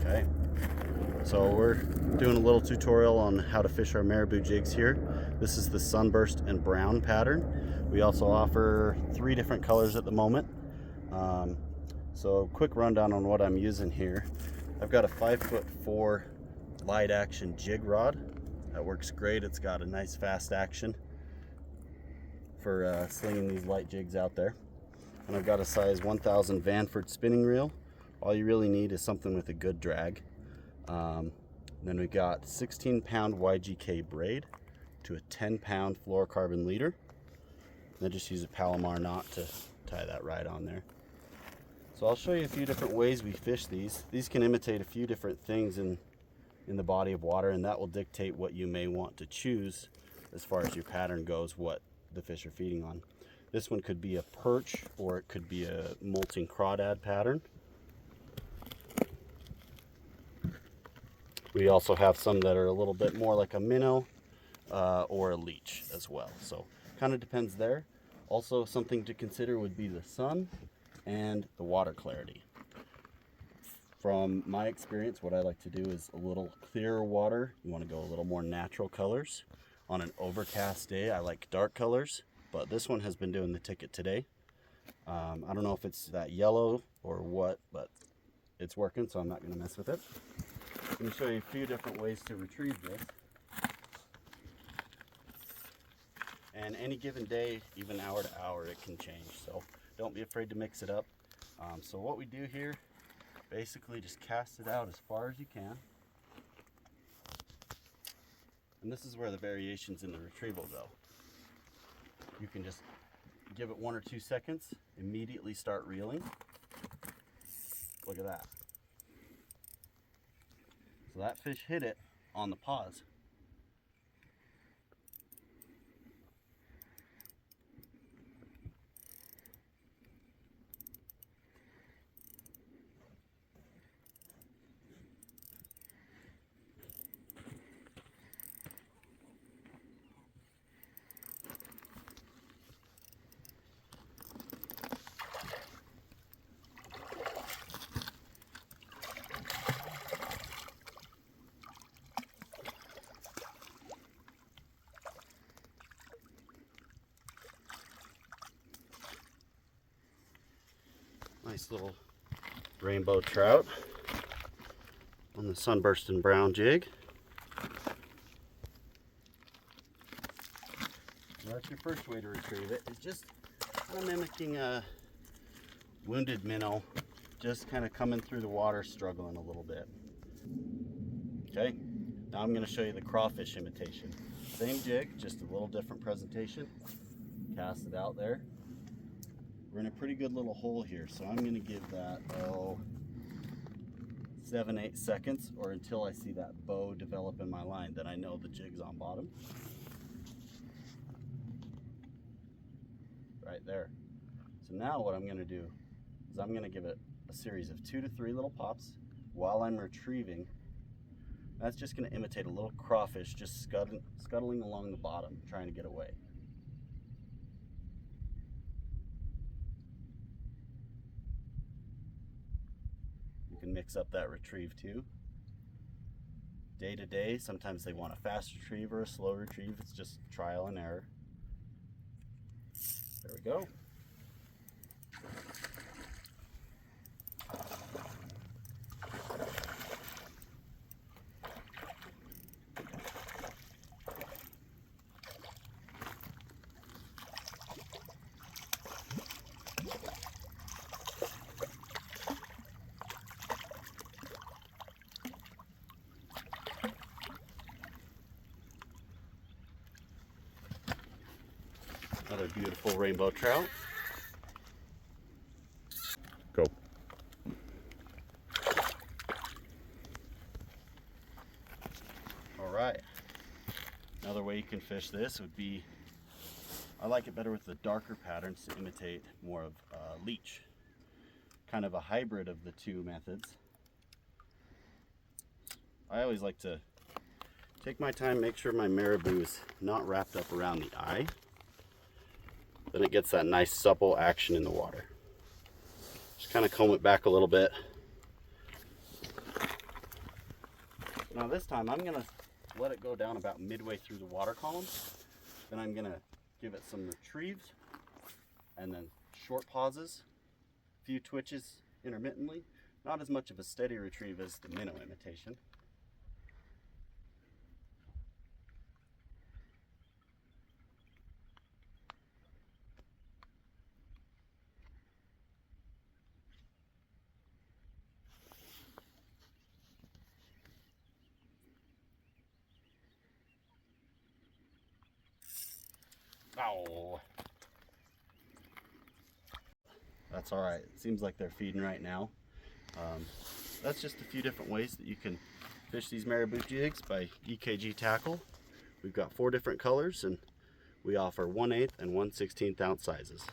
Okay, so we're doing a little tutorial on how to fish our Marabou jigs here. This is the sunburst and brown pattern. We also offer 3 different colors at the moment. So quick rundown on what I'm using here. I've got a 5'4" light action jig rod. That works great. It's got a nice fast action for slinging these light jigs out there. And I've got a size 1000 Vanford spinning reel. All you really need is something with a good drag. Then we've got 16-pound YGK braid to a 10-pound fluorocarbon leader. Then just use a Palomar knot to tie that right on there. So I'll show you a few different ways we fish these. These can imitate a few different things in the body of water, and that will dictate what you may want to choose as far as your pattern goes, what the fish are feeding on. This one could be a perch, or it could be a molting crawdad pattern. We also have some that are a little bit more like a minnow or a leech as well. So kind of depends there. Also, something to consider would be the sun and the water clarity. From my experience, what I like to do is a little clearer water. You want to go a little more natural colors. On an overcast day, I like dark colors, but this one has been doing the ticket today. I don't know if it's that yellow or what, but it's working, so I'm not going to mess with it. Let me show you a few different ways to retrieve this. And any given day, even hour to hour, it can change. So don't be afraid to mix it up. So what we do here, basically just cast it out as far as you can. And this is where the variations in the retrieval go. You can just give it 1 or 2 seconds, immediately start reeling. Look at that. So that fish hit it on the pause. Nice little rainbow trout on the sunburst and brown jig. So that's your first way to retrieve it. It's just kind of mimicking a wounded minnow, just kind of coming through the water, struggling a little bit. Okay, now I'm going to show you the crawfish imitation. Same jig, just a little different presentation. Cast it out there. We're in a pretty good little hole here, so I'm going to give that 7-8 seconds, or until I see that bow develop in my line, then I know the jig's on bottom. Right there. So now what I'm going to do is I'm going to give it a series of 2 to 3 little pops while I'm retrieving. That's just going to imitate a little crawfish just scuttling along the bottom, trying to get away. You can mix up that retrieve too. Day to day, sometimes they want a fast retrieve or a slow retrieve. It's just trial and error. There we go. Another beautiful rainbow trout. Go. All right. Another way you can fish this would be, I like it better with the darker patterns to imitate more of leech. Kind of a hybrid of the two methods. I always like to take my time, make sure my Marabou is not wrapped up around the eye. Then it gets that nice supple action in the water. Just kind of comb it back a little bit. Now this time I'm gonna let it go down about midway through the water column. Then I'm gonna give it some retrieves and then short pauses, a few twitches intermittently. Not as much of a steady retrieve as the minnow imitation. Oh, that's all right. It seems like they're feeding right now. That's just a few different ways that you can fish these Marabou jigs by EKG Tackle. We've got 4 different colors, and we offer 1/8 and 1/16 ounce sizes.